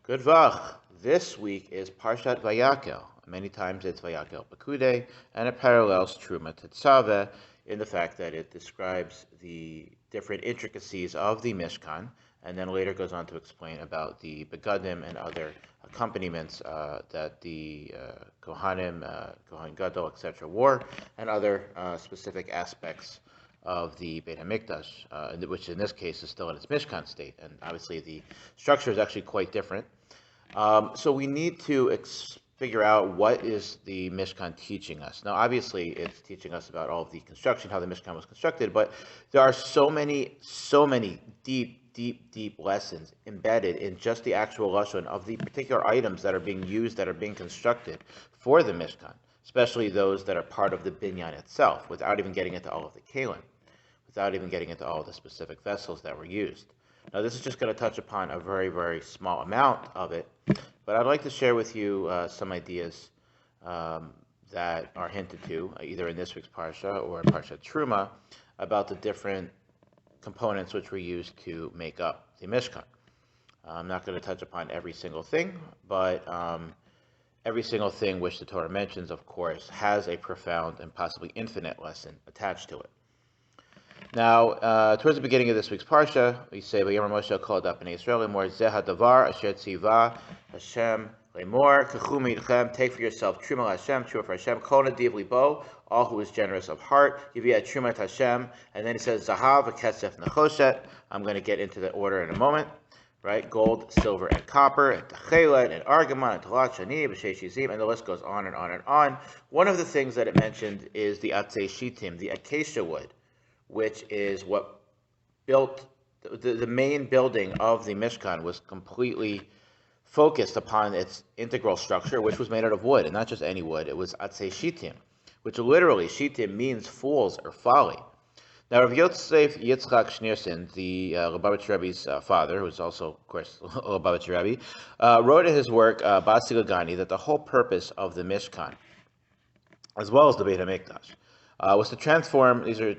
Good Vach. This week is Parshat Vayakhel. Many times it's Vayakhel Pekude, and it parallels Truma Tetzaveh in the fact that it describes the different intricacies of the Mishkan, and then later goes on to explain about the Begadim and other accompaniments that the Kohanim, Kohen Gadol, etc. wore, and other specific aspects of the Beit HaMikdash, which in this case is still in its Mishkan state, and obviously the structure is actually quite different. So we need to figure out what is the Mishkan teaching us. Now, obviously, it's teaching us about all of the construction, how the Mishkan was constructed, but there are so many deep lessons embedded in just the actual lashon of the particular items that are being used, that are being constructed for the Mishkan, especially those that are part of the binyan itself, without even getting into all of the kalim, without even getting into all of the specific vessels that were used. Now, this is just going to touch upon a very small amount of it, but I'd like to share with you some ideas that are hinted to, either in this week's Parsha or in Parshat Truma, about the different components which were used to make up the Mishkan. I'm not going to touch upon every single thing, but every single thing which the Torah mentions, of course, has a profound and possibly infinite lesson attached to it. Now, towards the beginning of this week's Parsha, we say, "Vayomer Moshe kol bnei Yisrael lemor zeh hadavar asher tziva Hashem lemor kachu meidchem, take for yourself truma Hashem, truma for Hashem, kol nadiv libo, all who is generous of heart, give you a truma Hashem." And then he says, "Zahav v'kesef nechoshet." I'm going to get into the order in a moment. Right, gold, silver, and copper, and techelet, and argamon, and talat shani, b'shei shizim, and the list goes on and on and on. One of the things that it mentioned is the atzei shitim, the acacia wood, which is what built the main building of the Mishkan, was completely focused upon its integral structure, which was made out of wood, and not just any wood. It was atzei shitim, which literally, shitim means fools or folly. Now, Rav Yosef Yitzchak Schneerson, the Lubavitch Rebbe's father, who is also, of course, Lubavitch Rebbe, wrote in his work, Basi Lagani, that the whole purpose of the Mishkan, as well as the Beit HaMikdash, was to transform, these are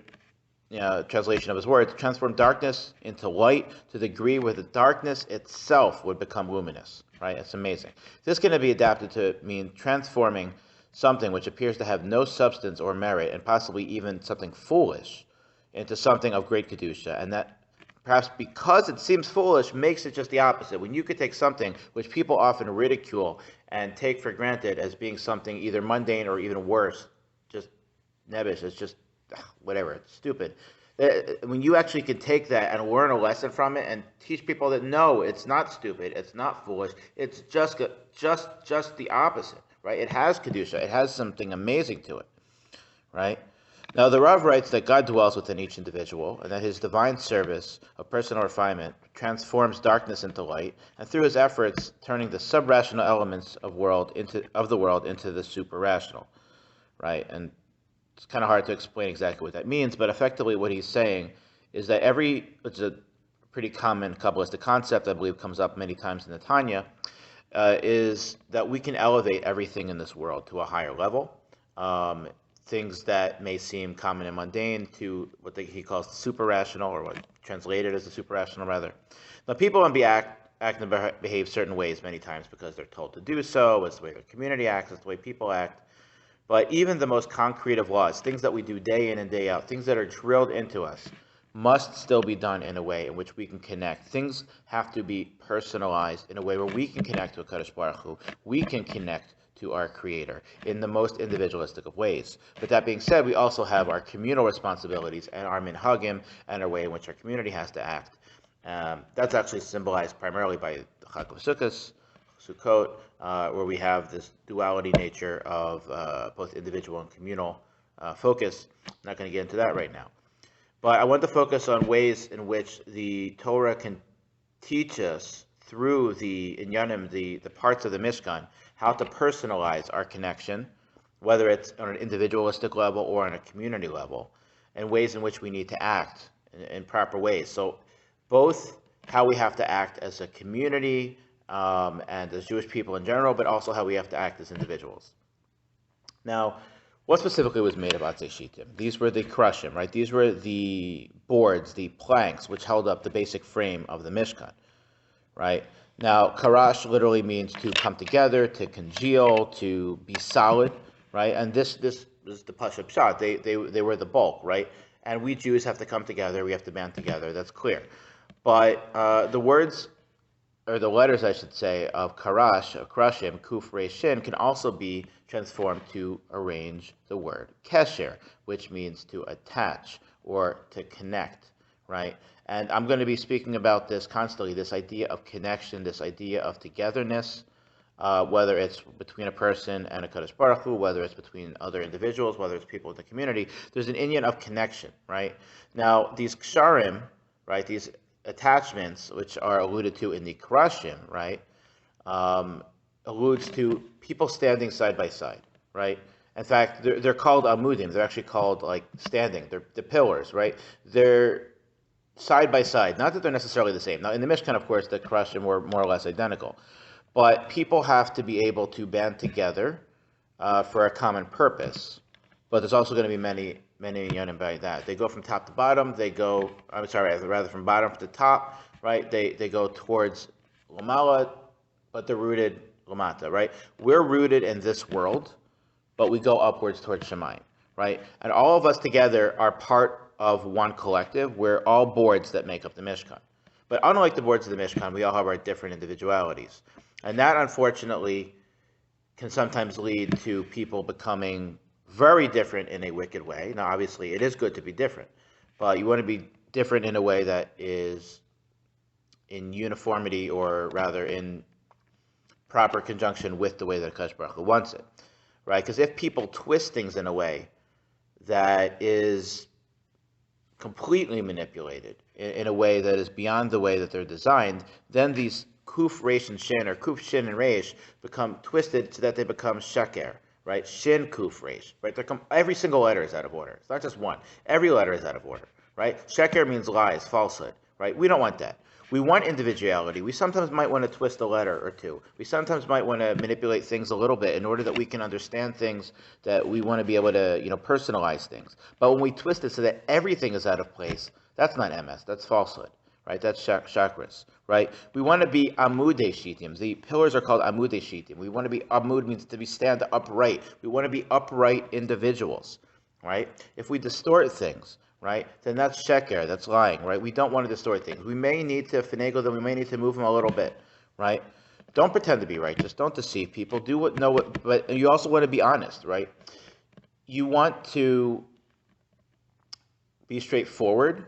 translation of his words, transform darkness into light to the degree where the darkness itself would become luminous. Right? It's amazing. This can be adapted to mean transforming something which appears to have no substance or merit, and possibly even something foolish, into something of great kedusha, and that perhaps because it seems foolish makes it just the opposite. When you could take something which people often ridicule and take for granted as being something either mundane or even worse, just nebbish, it's just whatever, it's stupid. When you actually can take that and learn a lesson from it and teach people that no, it's not stupid, it's not foolish, it's just the opposite, right? It has kedusha, it has something amazing to it, right? Now, the Rav writes that God dwells within each individual, and that his divine service of personal refinement transforms darkness into light, and through his efforts, turning the sub-rational elements of the world into the super-rational, right? And it's kind of hard to explain exactly what that means, but effectively what he's saying is that which is a pretty common Kabbalistic concept, I believe comes up many times in the Tanya, is that we can elevate everything in this world to a higher level. Things that may seem common and mundane to what he calls the super-rational, or what translated as the super-rational, rather. Now, people act and behave certain ways many times because they're told to do so. It's the way the community acts, it's the way people act. But even the most concrete of laws, things that we do day in and day out, things that are drilled into us, must still be done in a way in which we can connect. Things have to be personalized in a way where we can connect to HaKadosh Baruch Hu. We can connect to our Creator in the most individualistic of ways. But that being said, we also have our communal responsibilities and our minhagim and our way in which our community has to act. That's actually symbolized primarily by the Chag of Sukkot, where we have this duality nature of both individual and communal focus. I'm not going to get into that right now. But I want to focus on ways in which the Torah can teach us through the inyanim, the parts of the Mishkan, how to personalize our connection, whether it's on an individualistic level or on a community level, and ways in which we need to act in proper ways. So both how we have to act as a community and as Jewish people in general, but also how we have to act as individuals. Now, what specifically was made of atzei shitim? These were the krushim, right? These were the boards, the planks, which held up the basic frame of the Mishkan, right? Now, karash literally means to come together, to congeal, to be solid, right? And this is the Parshat Pshat. They were the bulk, right? And we Jews have to come together. We have to band together. That's clear. But the words, or the letters, I should say, of karash, krashim, kuf, resh, shin, can also be transformed to arrange the word kesher, which means to attach or to connect, right? And I'm going to be speaking about this constantly, this idea of connection, this idea of togetherness, whether it's between a person and a Kadosh Baruch Hu, whether it's between other individuals, whether it's people in the community. There's an inyan of connection, right? Now, these ksharim, right, these attachments, which are alluded to in the Krashim, right, alludes to people standing side by side, right? In fact, they're called amudim. They're actually called like standing. They're the pillars, right? They're side by side. Not that they're necessarily the same. Now, in the Mishkan, of course, the Krashim were more or less identical. But people have to be able to band together for a common purpose. But there's also going to be many inyanim by that. They go from top to bottom. They go, I'm sorry, rather from bottom to top, right? They go towards Lamala, but they're rooted Lamata, right? We're rooted in this world, but we go upwards towards Shemayim, right? And all of us together are part of one collective. We're all boards that make up the Mishkan. But unlike the boards of the Mishkan, we all have our different individualities. And that, unfortunately, can sometimes lead to people becoming very different in a wicked way. Now, obviously, it is good to be different, but you want to be different in a way that is in uniformity, or rather in proper conjunction with the way that Akash Baruch Hu wants it, right? Because if people twist things in a way that is completely manipulated, in a way that is beyond the way that they're designed, then these kuf, resh, and shin, or kuf, shin, and resh, become twisted so that they become sheker, right? Shin, kuf, resh, right? Every single letter is out of order. It's not just one. Every letter is out of order, right? Sheker means lies, falsehood, right? We don't want that. We want individuality. We sometimes might want to twist a letter or two. We sometimes might want to manipulate things a little bit in order that we can understand things, that we want to be able to, personalize things. But when we twist it so that everything is out of place, that's not MS. That's falsehood, right? That's chakras, right? We want to be amudei shitim. The pillars are called amudei shitim. We want to be, amud means to be stand upright. We want to be upright individuals, right? If we distort things, right, then that's sheker, that's lying, right? We don't want to distort things. We may need to finagle them, we may need to move them a little bit, right? Don't pretend to be righteous, don't deceive people, but you also want to be honest, right? You want to be straightforward,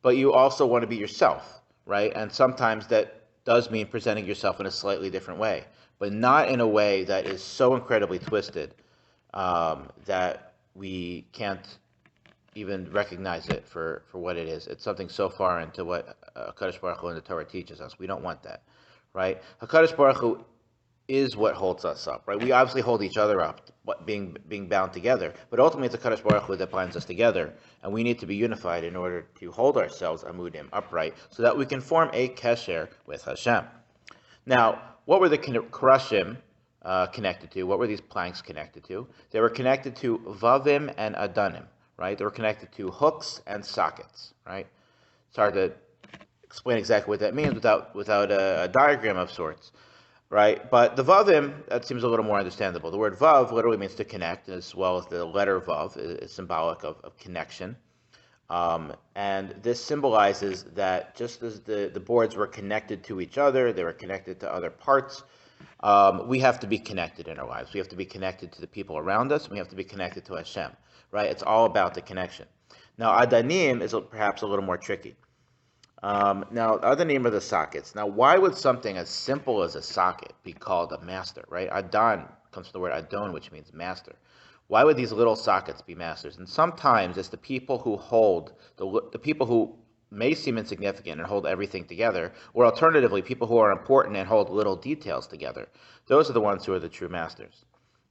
but you also want to be yourself, right? And sometimes that does mean presenting yourself in a slightly different way, but not in a way that is so incredibly twisted that we can't even recognize it for what it is. It's something so far into what HaKadosh Baruch Hu and the Torah teaches us. We don't want that, right? HaKadosh Baruch Hu is what holds us up, right? We obviously hold each other up, being bound together, but ultimately it's HaKadosh Baruch Hu that binds us together, and we need to be unified in order to hold ourselves amudim, upright, so that we can form a kesher with Hashem. Now, what were the krashim connected to? What were these planks connected to? They were connected to vavim and adanim, right? They were connected to hooks and sockets, right? It's hard to explain exactly what that means without a diagram of sorts, right? But the vavim, that seems a little more understandable. The word vav literally means to connect, as well as the letter vav is symbolic of connection. And this symbolizes that just as the boards were connected to each other, they were connected to other parts, we have to be connected in our lives. We have to be connected to the people around us, and we have to be connected to Hashem, right? It's all about the connection. Now, adanim is perhaps a little more tricky. Now, adanim are the sockets. Now, why would something as simple as a socket be called a master, right? Adan comes from the word adon, which means master. Why would these little sockets be masters? And sometimes it's the people who hold, the people who may seem insignificant and hold everything together, or alternatively, people who are important and hold little details together. Those are the ones who are the true masters,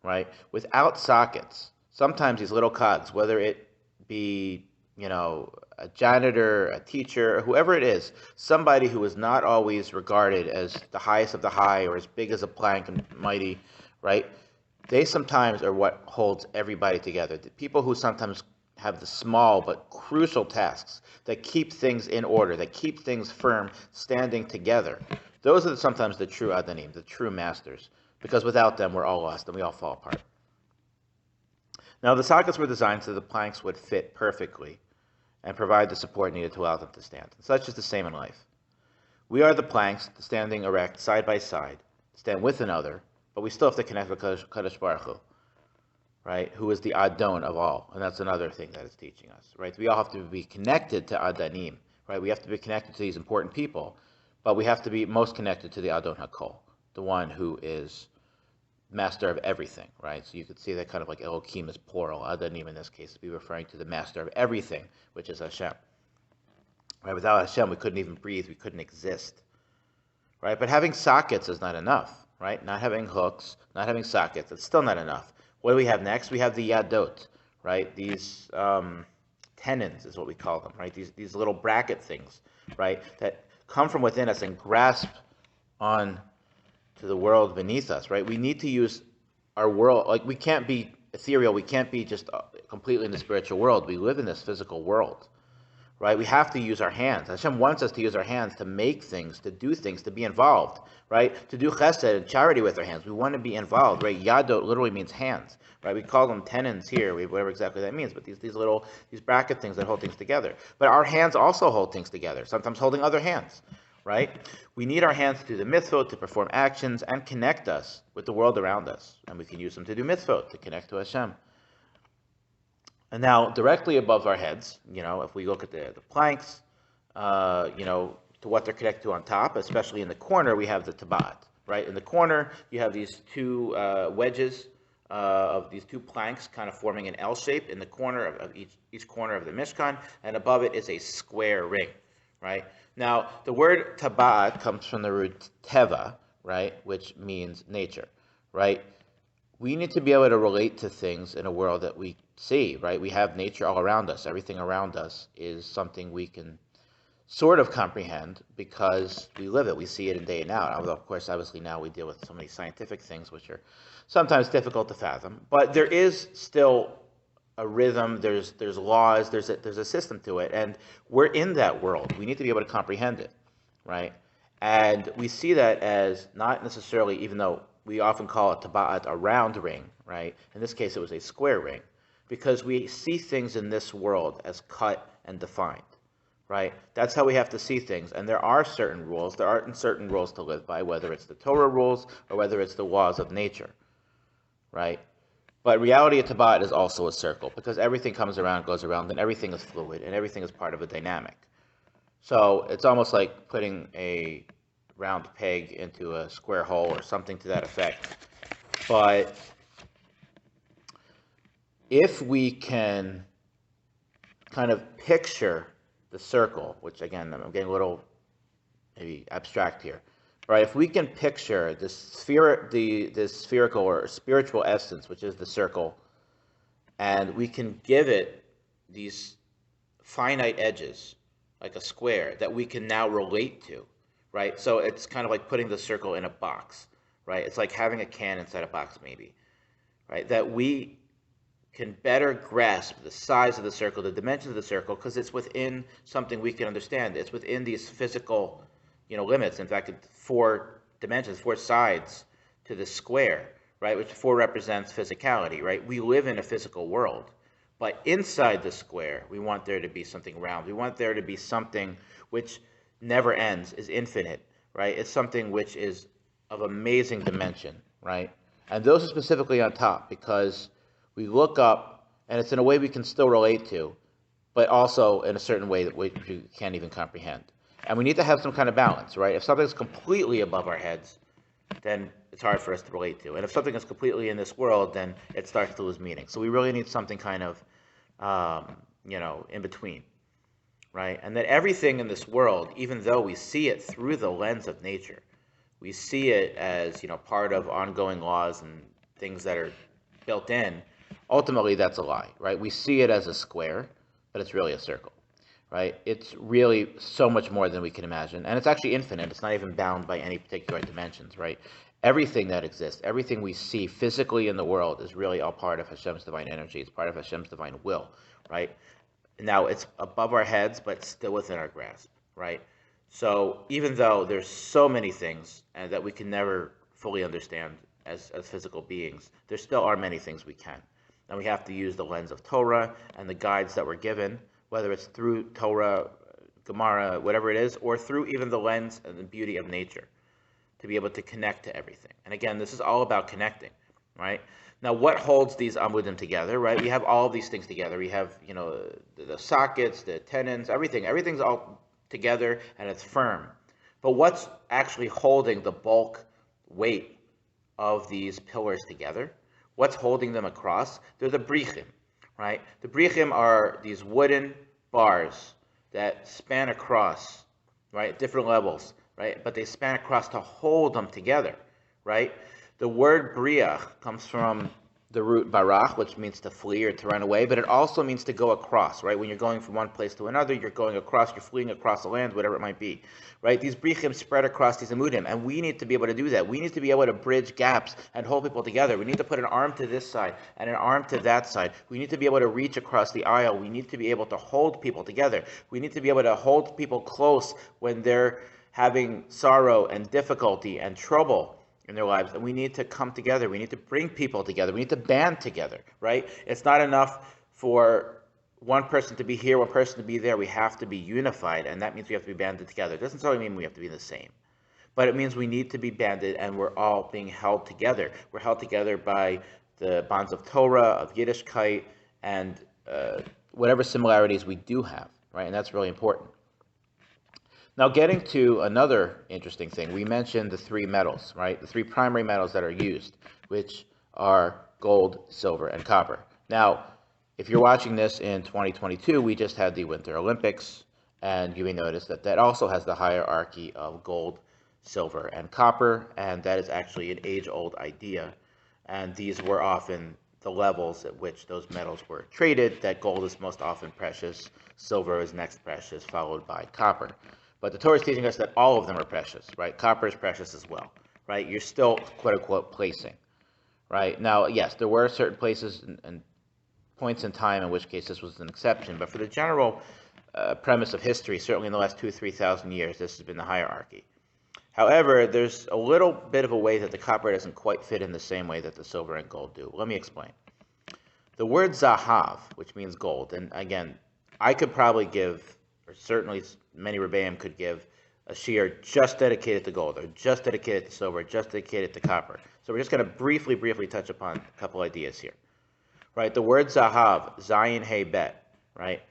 right? Without sockets, sometimes these little cogs, whether it be, a janitor, a teacher, or whoever it is, somebody who is not always regarded as the highest of the high or as big as a plank and mighty, right? They sometimes are what holds everybody together. The people who sometimes have the small but crucial tasks that keep things in order, that keep things firm, standing together. Those are sometimes the true Adanim, the true masters, because without them we're all lost and we all fall apart. Now the sockets were designed so the planks would fit perfectly and provide the support needed to allow them to stand. And such is the same in life. We are the planks standing erect side by side, stand with another, but we still have to connect with Kadosh Baruch Hu, right? Who is the Adon of all, and that's another thing that it's teaching us, right? We all have to be connected to Adanim, right? We have to be connected to these important people, but we have to be most connected to the Adon HaKol, the one who is master of everything, right? So you could see that kind of like Elohim is plural, Adanim in this case, be referring to the master of everything, which is Hashem. Right? Without Hashem, we couldn't even breathe, we couldn't exist, right? But having sockets is not enough, right? Not having hooks, not having sockets, it's still not enough. What do we have next? We have the Yadot, right? These tenons is what we call them, right? These little bracket things, right? That come from within us and grasp on to the world beneath us, right? We need to use our world, like we can't be ethereal, we can't be just completely in the spiritual world. We live in this physical world, right? We have to use our hands. Hashem wants us to use our hands to make things, to do things, to be involved, right? To do chesed and charity with our hands. We want to be involved, right? Yadot literally means hands, right? We call them tenons here, whatever exactly that means, but these bracket things that hold things together. But our hands also hold things together, sometimes holding other hands, right? We need our hands to do the mitzvot, to perform actions, and connect us with the world around us. And we can use them to do mitzvot, to connect to Hashem. And now, directly above our heads, if we look at the planks, to what they're connected to on top, especially in the corner, we have the tabat, right? In the corner, you have these two wedges of these two planks kind of forming an L shape in the corner of each corner of the Mishkan, and above it is a square ring, right? Now, the word tabat comes from the root teva, right, which means nature, right? We need to be able to relate to things in a world that we see, right? We have nature all around us. Everything around us is something we can sort of comprehend because we live it. We see it in day and out. Although, of course, obviously now we deal with so many scientific things which are sometimes difficult to fathom. But there is still a rhythm. There's laws. There's a system to it, and we're in that world. We need to be able to comprehend it, right? And we see that as not necessarily, even though we often call it tabat a round ring, right? In this case, it was a square ring, because we see things in this world as cut and defined, right? That's how we have to see things. And there are certain rules. There aren't certain rules to live by, whether it's the Torah rules or whether it's the laws of nature, right? But reality of tabat is also a circle, because everything comes around, goes around, and everything is fluid, and everything is part of a dynamic. So it's almost like putting a round peg into a square hole or something to that effect. But if we can kind of picture the circle, which again, I'm getting a little maybe abstract here, right? If we can picture this spherical or spiritual essence, which is the circle, and we can give it these finite edges, like a square, that we can now relate to, right? So it's kind of like putting the circle in a box, right? It's like having a can inside a box, maybe, right? That we can better grasp the size of the circle, the dimensions of the circle, because it's within something we can understand. It's within these physical, limits. In fact, 4 dimensions, 4 sides to the square, right? Which 4 represents physicality, right? We live in a physical world, but inside the square, we want there to be something round. We want there to be something which never ends, is infinite, right? It's something which is of amazing dimension, right? And those are specifically on top, because we look up, and it's in a way we can still relate to, but also in a certain way that we can't even comprehend. And we need to have some kind of balance, right? If something's completely above our heads, then it's hard for us to relate to. And if something is completely in this world, then it starts to lose meaning. So we really need something kind of, in between, right? And that everything in this world, even though we see it through the lens of nature, we see it as, part of ongoing laws and things that are built in, ultimately that's a lie, right? We see it as a square, but it's really a circle, right? It's really so much more than we can imagine. And it's actually infinite. It's not even bound by any particular dimensions, right? Everything that exists, everything we see physically in the world is really all part of Hashem's divine energy. It's part of Hashem's divine will, right? Now, it's above our heads, but still within our grasp, right? So even though there's so many things that we can never fully understand as physical beings, there still are many things we can. And we have to use the lens of Torah and the guides that we're given, whether it's through Torah, Gemara, whatever it is, or through even the lens and the beauty of nature, to be able to connect to everything. And again, this is all about connecting, right? Now, what holds these amudim together, right? We have all of these things together. We have, the sockets, the tendons, everything. Everything's all together and it's firm. But what's actually holding the bulk weight of these pillars together? What's holding them across? They're the brichim, right? The brichim are these wooden bars that span across, right? Different levels, right? But they span across to hold them together, right? The word briach comes from the root barach, which means to flee or to run away, but it also means to go across, right? When you're going from one place to another, you're going across, you're fleeing across the land, whatever it might be, right? These brichim spread across these amudim, and we need to be able to do that. We need to be able to bridge gaps and hold people together. We need to put an arm to this side and an arm to that side. We need to be able to reach across the aisle. We need to be able to hold people together. We need to be able to hold people close when they're having sorrow and difficulty and trouble in their lives, and we need to come together. We need to bring people together. We need to band together, right? It's not enough for one person to be here, one person to be there. We have to be unified, and that means we have to be banded together. It doesn't necessarily mean we have to be the same, but it means we need to be banded, and we're all being held together. We're held together by the bonds of Torah, of Yiddishkeit, and whatever similarities we do have, right? And that's really important. Now, getting to another interesting thing, we mentioned the three metals, right? The three primary metals that are used, which are gold, silver, and copper. Now, if you're watching this in 2022, we just had the Winter Olympics, and you may notice that that also has the hierarchy of gold, silver, and copper, and that is actually an age-old idea. And these were often the levels at which those metals were traded, that gold is most often precious, silver is next precious, followed by copper. But the Torah is teaching us that all of them are precious, right? Copper is precious as well, right? You're still, quote-unquote, placing, right? Now, yes, there were certain places and points in time in which case this was an exception, but for the general premise of history, certainly in the last 2,000 to 3,000 years, this has been the hierarchy. However, there's a little bit of a way that the copper doesn't quite fit in the same way that the silver and gold do. Let me explain. The word zahav, which means gold, and again, I could probably give, or certainly many Rebbeim could give, a shiur just dedicated to gold, or just dedicated to silver, just dedicated to copper. So we're just going to briefly touch upon a couple ideas here. Right, the word zahav, zayin, hey, bet, right?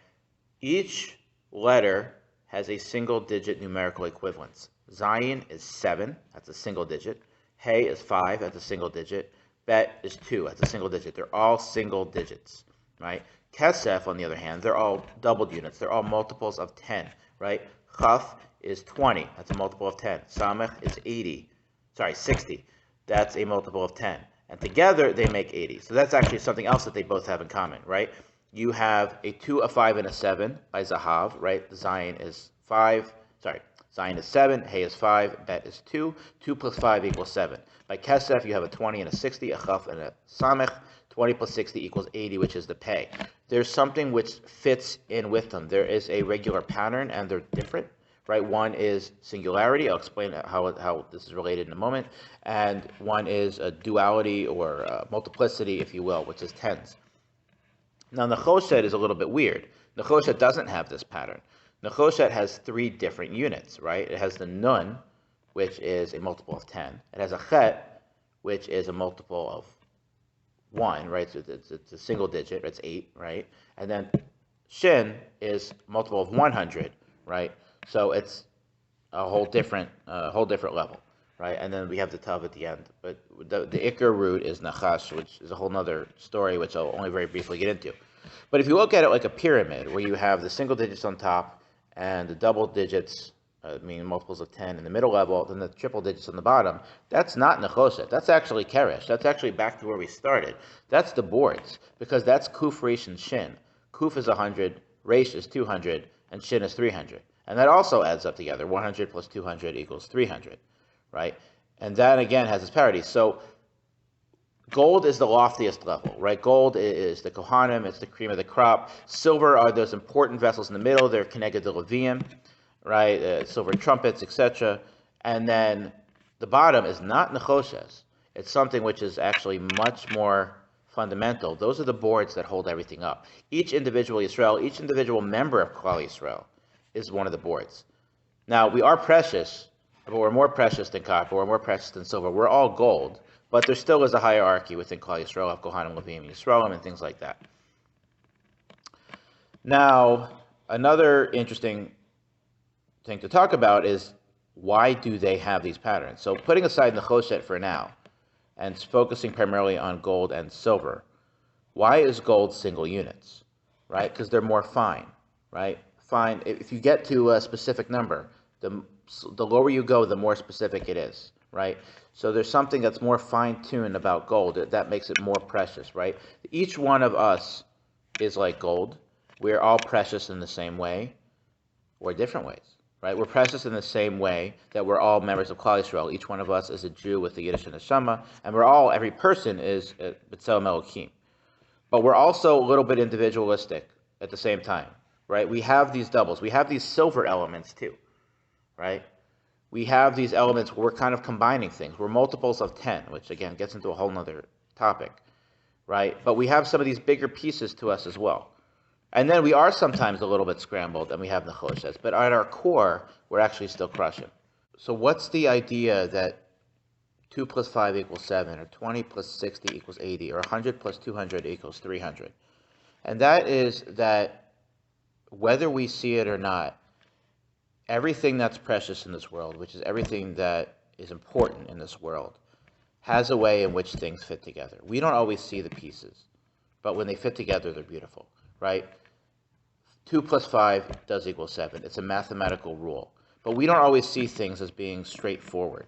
Each letter has a single-digit numerical equivalence. Zayin is 7, that's a single digit. Hey is 5, that's a single digit. Bet is 2, that's a single digit. They're all single digits, right? Kesef, on the other hand, they're all doubled units. They're all multiples of 10, right? Chaf is 20. That's a multiple of 10. Samech is 60. That's a multiple of 10. And together, they make 80. So that's actually something else that they both have in common, right? You have a 2, a 5, and a 7 by Zahav, right? The Zayin is 7, Hey is 5, Bet is 2. 2 plus 5 equals 7. By Kesef, you have a 20 and a 60, a Chaf and a Samech. 20 plus 60 equals 80, which is the pay. There's something which fits in with them. There is a regular pattern, and they're different, right? One is singularity. I'll explain how this is related in a moment. And one is a duality or multiplicity, if you will, which is tens. Now, Nechoshet is a little bit weird. Nechoshet doesn't have this pattern. Nechoshet has 3 different units, right? It has the Nun, which is a multiple of 10. It has a Chet, which is a multiple of 1, right? So it's a single digit, it's 8, right? And then Shin is multiple of 100, right? So it's a whole different level, right? And then we have the Tav at the end. But the Iker root is Nachash, which is a whole other story, which I'll only very briefly get into. But if you look at it like a pyramid, where you have the single digits on top and the double digits, meaning multiples of 10 in the middle level, then the triple digits on the bottom, that's not Nechoshet. That's actually Keresh. That's actually back to where we started. That's the boards, because that's Kuf, Resh, and Shin. Kuf is 100, Resh is 200, and shin is 300. And that also adds up together. 100 plus 200 equals 300, right? And that, again, has its parity. So gold is the loftiest level, right? Gold is the Kohanim, it's the cream of the crop. Silver are those important vessels in the middle. They're connected to Levium, right? Silver trumpets, etc. And then the bottom is not Nechoshes. It's something which is actually much more fundamental. Those are the boards that hold everything up. Each individual Yisrael, each individual member of Klal Yisrael is one of the boards. Now, we are precious, but we're more precious than copper, we're more precious than silver. We're all gold, but there still is a hierarchy within Klal Yisrael of Kohanim, Levim, Yisraelim, and things like that. Now, another interesting thing to talk about is why do they have these patterns? So putting aside Nechoshet for now, and focusing primarily on gold and silver, why is gold single units, right? Because they're more fine, right? Fine, if you get to a specific number, the lower you go, the more specific it is, right? So there's something that's more fine-tuned about gold that makes it more precious, right? Each one of us is like gold. We're all precious in the same way or different ways, right? We're precious in the same way that we're all members of Klal Yisrael. Each one of us is a Jew with the Yiddish and Neshama, and every person is B'Tselem Elokim. But we're also a little bit individualistic at the same time, right? We have these doubles. We have these silver elements too, right? We have these elements where we're kind of combining things. We're multiples of 10, which again gets into a whole nother topic, right? But we have some of these bigger pieces to us as well. And then we are sometimes a little bit scrambled, and we have Nechoshes, but at our core, we're actually still crushing. So what's the idea that 2 plus 5 equals 7, or 20 plus 60 equals 80, or 100 plus 200 equals 300? And that is that whether we see it or not, everything that's precious in this world, which is everything that is important in this world, has a way in which things fit together. We don't always see the pieces, but when they fit together, they're beautiful, right? 2 plus 5 does equal 7. It's a mathematical rule. But we don't always see things as being straightforward.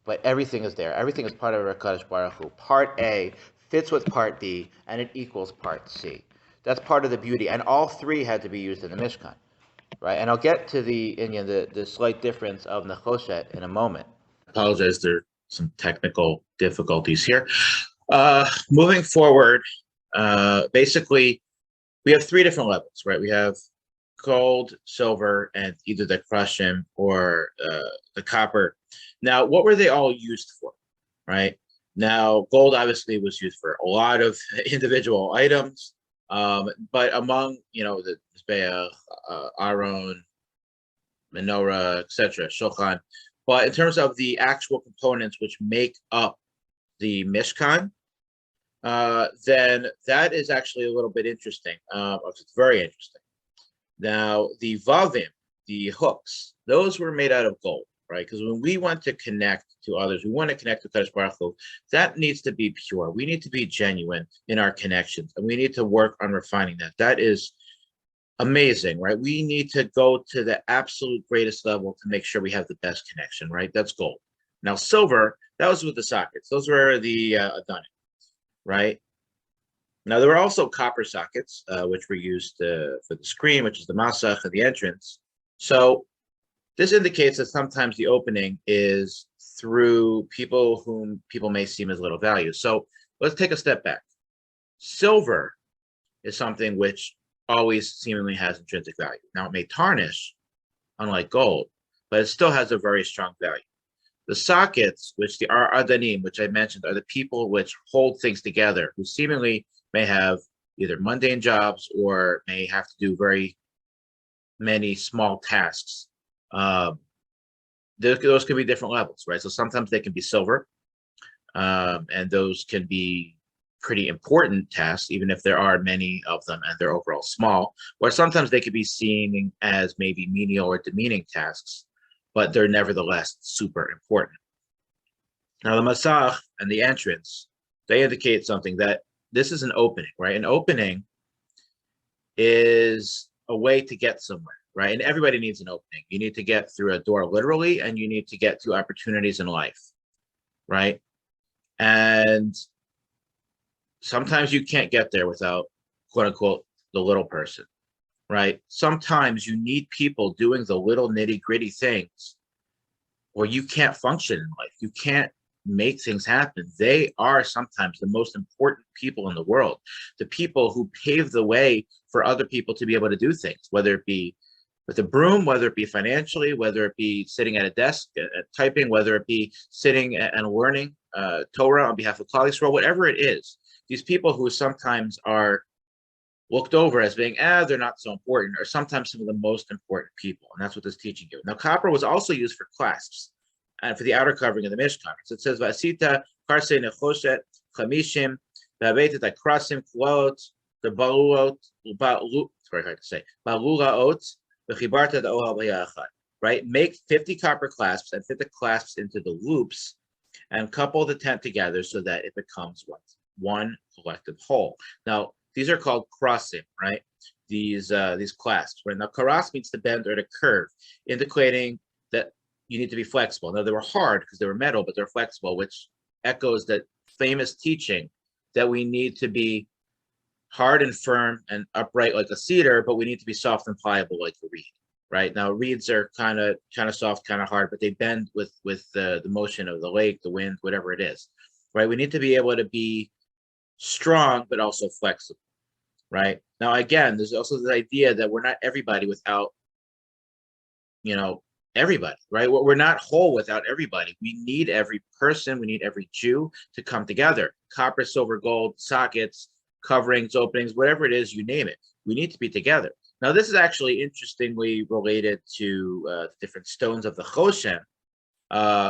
But everything is there. Everything is part of HaKadosh Baruch Hu. Part A fits with Part B, and it equals Part C. That's part of the beauty. And all three had to be used in the Mishkan, right? And I'll get to the slight difference of Nechoshet in a moment. I apologize, there are some technical difficulties here. Moving forward, basically, we have three different levels, right? We have gold, silver, and either the Krushim or the copper. Now, what were they all used for, right? Now, gold obviously was used for a lot of individual items, but among, the Mizbeach, Aron, Menorah, etc., Shulchan. But in terms of the actual components which make up the Mishkan, then that is actually a little bit interesting. It's very interesting. Now, the Vavim, the hooks, those were made out of gold, right? Because when we want to connect to others, we want to connect to Kadosh Baruch Hu, that needs to be pure. We need to be genuine in our connections, and we need to work on refining that. That is amazing, right? We need to go to the absolute greatest level to make sure we have the best connection, right? That's gold. Now, silver, that was with the sockets. Those were the Adani, right? Now, there were also copper sockets, which were used for the screen, which is the masach and the entrance. So this indicates that sometimes the opening is through people whom people may seem as little value. So let's take a step back. Silver is something which always seemingly has intrinsic value. Now, it may tarnish, unlike gold, but it still has a very strong value. The sockets, which are Adanim, which I mentioned, are the people which hold things together, who seemingly may have either mundane jobs or may have to do very many small tasks. Those can be different levels, right? So sometimes they can be silver, and those can be pretty important tasks, even if there are many of them and they're overall small. Or sometimes they could be seen as maybe menial or demeaning tasks, but they're nevertheless super important. Now, the masach and the entrance, they indicate something that this is an opening, right? An opening is a way to get somewhere, right? And everybody needs an opening. You need to get through a door literally, and you need to get to opportunities in life, right? And sometimes you can't get there without, quote unquote, the little person, right? Sometimes you need people doing the little nitty gritty things, or you can't function in life. You can't make things happen. They are sometimes the most important people in the world, the people who pave the way for other people to be able to do things, whether it be with a broom, whether it be financially, whether it be sitting at a desk typing, whether it be sitting and learning Torah on behalf of Klal Yisrael, whatever it is. These people who sometimes are looked over as being, they're not so important, or sometimes some of the most important people. And that's what this teaching gives. Now, copper was also used for clasps and for the outer covering of the Mishkan. So it says, Vasita, Karse Nechoshet, Chamishim, Vabetet, Krasim, Klot, the Baluot, it's very hard to say, Balulaot, the Chibarta, the Ohel Vayakhel, right? Make 50 copper clasps and fit the clasps into the loops and couple the tent together so that it becomes one collective whole. Now, these are called crossing, right? These clasps, right? Now, karas means to bend or to curve, indicating that you need to be flexible. Now, they were hard because they were metal, but they're flexible, which echoes that famous teaching that we need to be hard and firm and upright like a cedar, but we need to be soft and pliable like a reed, right? Now, reeds are kind of soft, kind of hard, but they bend with the motion of the lake, the wind, whatever it is, right? We need to be able to be strong, but also flexible, right? Now, again, there's also this idea that we're not everybody without, everybody, right? We're not whole without everybody. We need every person, we need every Jew to come together. Copper, silver, gold, sockets, coverings, openings, whatever it is, you name it. We need to be together. Now, this is actually interestingly related to different stones of the Choshen,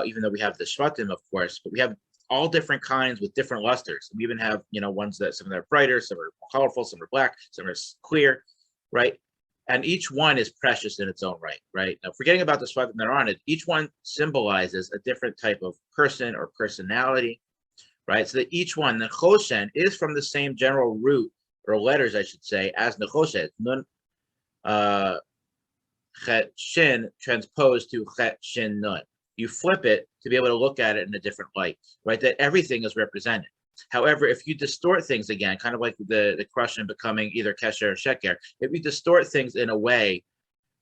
even though we have the Shvatim, of course, but we have all different kinds with different lusters. We even have, ones that some of them are brighter, some are colorful, some are black, some are clear, right? And each one is precious in its own right, right? Now, forgetting about the Shvatim that are on it, each one symbolizes a different type of person or personality, right? So that each one, the Choshen, is from the same general root, or letters, I should say, as Nechoshet. Nun, Chet Shin transposed to Chet Shin Nun. You flip it to be able to look at it in a different light, right? That everything is represented. However, if you distort things again, kind of like the question becoming either kesher or sheker, if you distort things in a way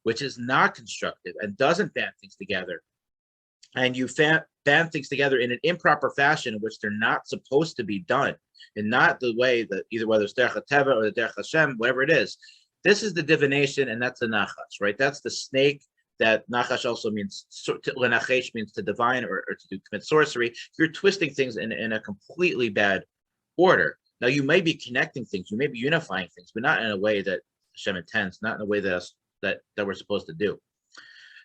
which is not constructive and doesn't band things together, and you band things together in an improper fashion in which they're not supposed to be done, and not the way that either whether it's derech teva or the derech Hashem, whatever it is, this is the divination, and that's the nachash, right? That's the snake. That nachash also means lenachesh means to divine or to commit sorcery. You're twisting things in a completely bad order. Now you may be connecting things, you may be unifying things, but not in a way that Hashem intends, not in a way that we're supposed to do.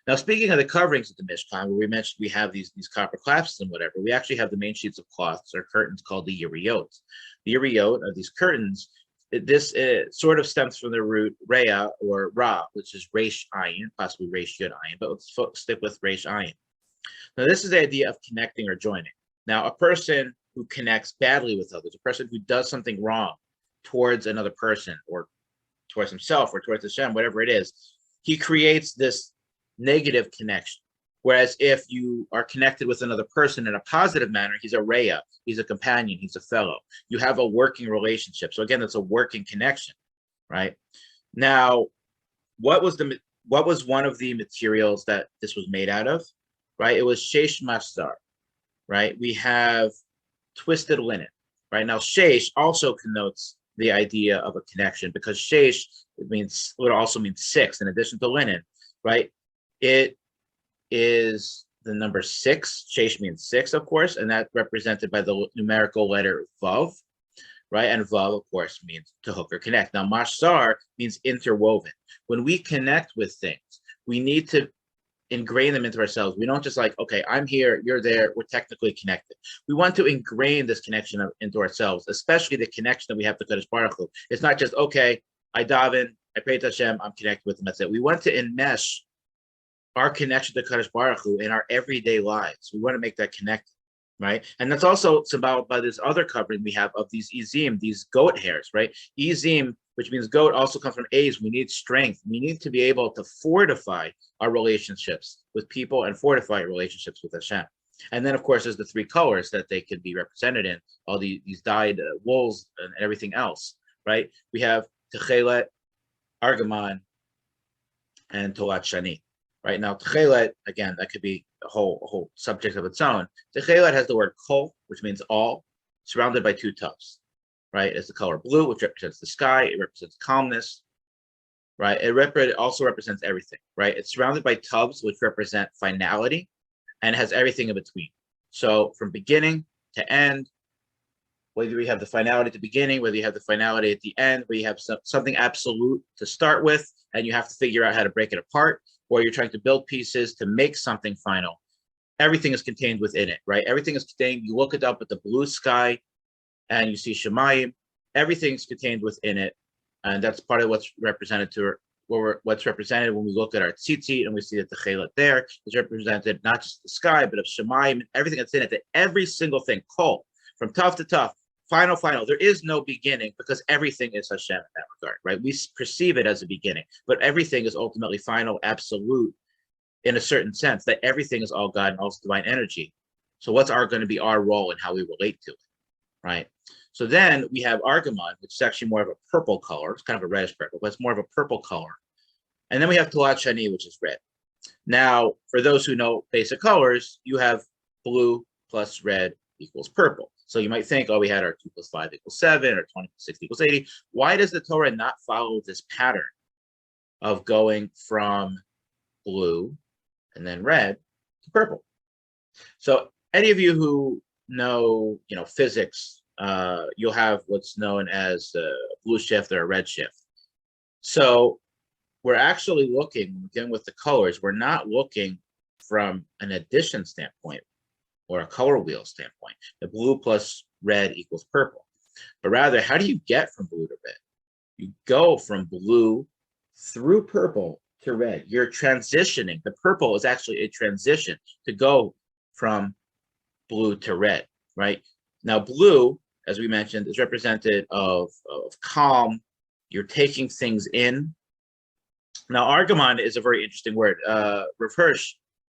Now, speaking of the coverings of the Mishkan, where we mentioned we have these copper clasps and whatever, we actually have the main sheets of cloths or curtains called the yiriyot. The yiriyot are these curtains. This sort of stems from the root Reya or Ra, which is Reish Ayin, possibly Reish Yud Ayin, but let's stick with Reish Ayin. Now, this is the idea of connecting or joining. Now, a person who connects badly with others, a person who does something wrong towards another person or towards himself or towards Hashem, whatever it is, he creates this negative connection. Whereas if you are connected with another person in a positive manner, he's a reya, he's a companion, he's a fellow. You have a working relationship. So again, it's a working connection, right? Now, what was one of the materials that this was made out of, right? It was sheish masar, right? We have twisted linen, right? Now, sheish also connotes the idea of a connection because sheish would also mean 6 in addition to linen, right? It is the number 6. Sheish means 6, of course, and that represented by the numerical letter Vav, right? And Vav, of course, means to hook or connect. Now, Mashar means interwoven. When we connect with things, we need to ingrain them into ourselves. We don't just like, okay, I'm here, you're there, we're technically connected. We want to ingrain this connection into ourselves, especially the connection that we have to Kadosh Baruch Hu. It's not just, okay, I daven, I pray to Hashem, I'm connected with him, that's it. We want to enmesh our connection to Kadosh Baruch Hu in our everyday lives. We want to make that connected, right? And that's also about by this other covering we have of these izim, these goat hairs, right? Izim, which means goat, also comes from A's. We need strength. We need to be able to fortify our relationships with people and fortify relationships with Hashem. And then, of course, there's the 3 colors that they can be represented in, all these dyed wools and everything else, right? We have Techelet, Argamon, and Tolat Shani. Right now, Techelet, again, that could be a whole subject of its own. Techelet has the word kol, which means all, surrounded by two tufts. Right, it's the color blue, which represents the sky. It represents calmness. Right, it also represents everything. Right, it's surrounded by tubs, which represent finality, and has everything in between. So from beginning to end, whether we have the finality at the beginning, whether you have the finality at the end, where you have something absolute to start with, and you have to figure out how to break it apart, or you're trying to build pieces to make something final. Everything is contained within it, right? Everything is contained. You look it up at the blue sky, and you see Shemayim. Everything's contained within it, and that's part of what's represented what's represented when we look at our tzitzit, and we see that the chelet there is represented not just the sky, but of Shemayim, everything that's in it. That every single thing, kol, from tough to tough, final. There is no beginning because everything is Hashem in that regard, right? We perceive it as a beginning, but everything is ultimately final, absolute, in a certain sense, that everything is all God and all divine energy. So what's going to be our role in how we relate to it, right? So then we have Argamon, which is actually more of a purple color. It's kind of a reddish purple, but it's more of a purple color. And then we have Talat Shani, which is red. Now, for those who know basic colors, you have blue plus red equals purple. So you might think, oh, we had our 2 + 5 = 7, or 20 + 6 = 80. Why does the Torah not follow this pattern of going from blue and then red to purple? So any of you who know, physics, you'll have what's known as a blue shift or a red shift. So we're actually looking, again, with the colors, we're not looking from an addition standpoint or a color wheel standpoint, the blue plus red equals purple. But rather, how do you get from blue to red? You go from blue through purple to red. You're transitioning. The purple is actually a transition to go from blue to red, right? Now, blue, as we mentioned, is represented of calm. You're taking things in. Now, Argamon is a very interesting word. Rav Hirsch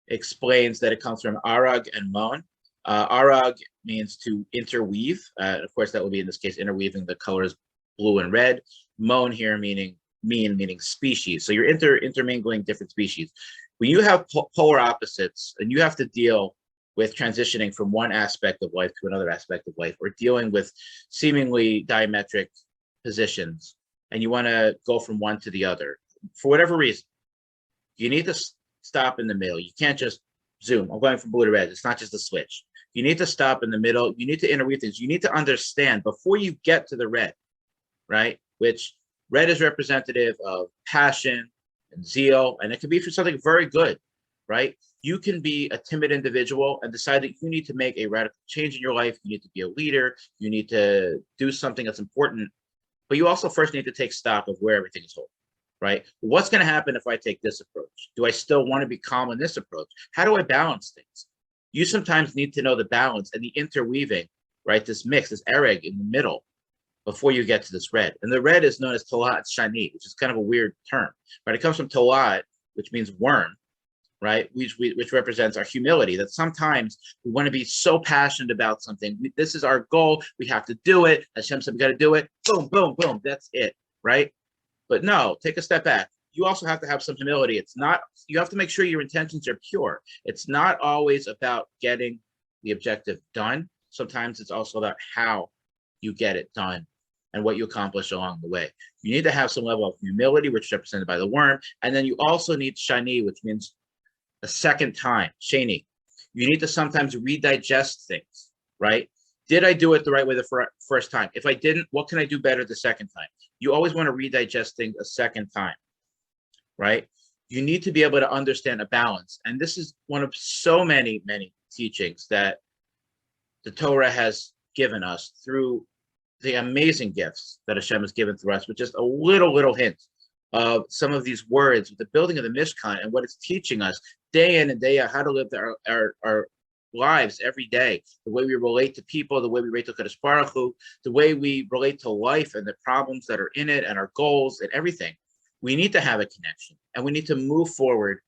explains that it comes from arag and mon. Arag means to interweave. Of course, that would be, in this case, interweaving the colors blue and red. Mon here meaning species. So you're intermingling different species. When you have polar opposites and you have to deal with transitioning from one aspect of life to another aspect of life, or dealing with seemingly diametric positions, and you want to go from one to the other, for whatever reason, you need to stop in the middle. You can't just zoom. I'm going from blue to red. It's not just a switch. You need to stop in the middle. You need to interweave things. You need to understand before you get to the red, right? Which red is representative of passion and zeal, and it can be for something very good, right? You can be a timid individual and decide that you need to make a radical change in your life. You need to be a leader. You need to do something that's important, but you also first need to take stock of where everything is holding, right? What's going to happen if I take this approach? Do I still want to be calm in this approach? How do I balance things? You sometimes need to know the balance and the interweaving, right? This mix, this ereg in the middle before you get to this red. And the red is known as Tolat Shani, which is kind of a weird term, right? It comes from Tolat, which means worm, right? Which represents our humility, that sometimes we want to be so passionate about something. This is our goal. We have to do it. Hashem said we got to do it. Boom, boom, boom. That's it, right? But no, take a step back. You also have to have some humility. It's not, you have to make sure your intentions are pure. It's not always about getting the objective done. Sometimes it's also about how you get it done and what you accomplish along the way. You need to have some level of humility, which is represented by the worm. And then you also need shani, which means a second time, shani. You need to sometimes redigest things, right? Did I do it the right way the first time? If I didn't, what can I do better the second time? You always want to redigest things a second time, right? You need to be able to understand a balance. And this is one of so many teachings that the Torah has given us through the amazing gifts that Hashem has given through us, with just a little hint of some of these words, with the building of the Mishkan and what it's teaching us day in and day out, how to live our lives every day, the way we relate to people, the way we relate to Kadosh Baruch Hu, the way we relate to life and the problems that are in it and our goals and everything. We need to have a connection and we need to move forward,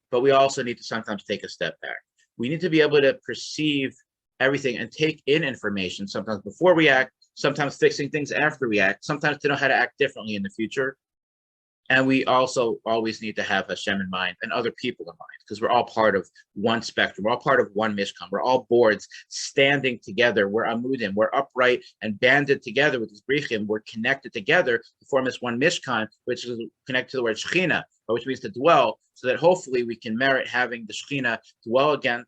but we also need to sometimes take a step back. We need to be able to perceive everything and take in information, sometimes before we act, sometimes fixing things after we act, sometimes to know how to act differently in the future. And we also always need to have Hashem in mind and other people in mind, because we're all part of one spectrum. We're all part of one Mishkan. We're all boards standing together. We're amudim. We're upright and banded together with this brichim. We're connected together to form this one Mishkan, which is connected to the word Shechina, which means to dwell, so that hopefully we can merit having the Shechina dwell again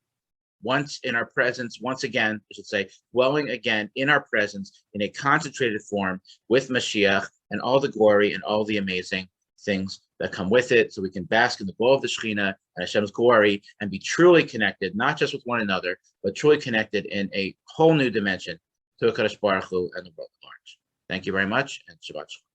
once in our presence, once again, I should say, dwelling again in our presence in a concentrated form with Mashiach and all the glory and all the amazing things that come with it, so we can bask in the glow of the Shekhinah and Hashem's glory and be truly connected, not just with one another, but truly connected in a whole new dimension to HaKadosh Baruch Hu and the world at large. Thank you very much, and Shabbat Shalom.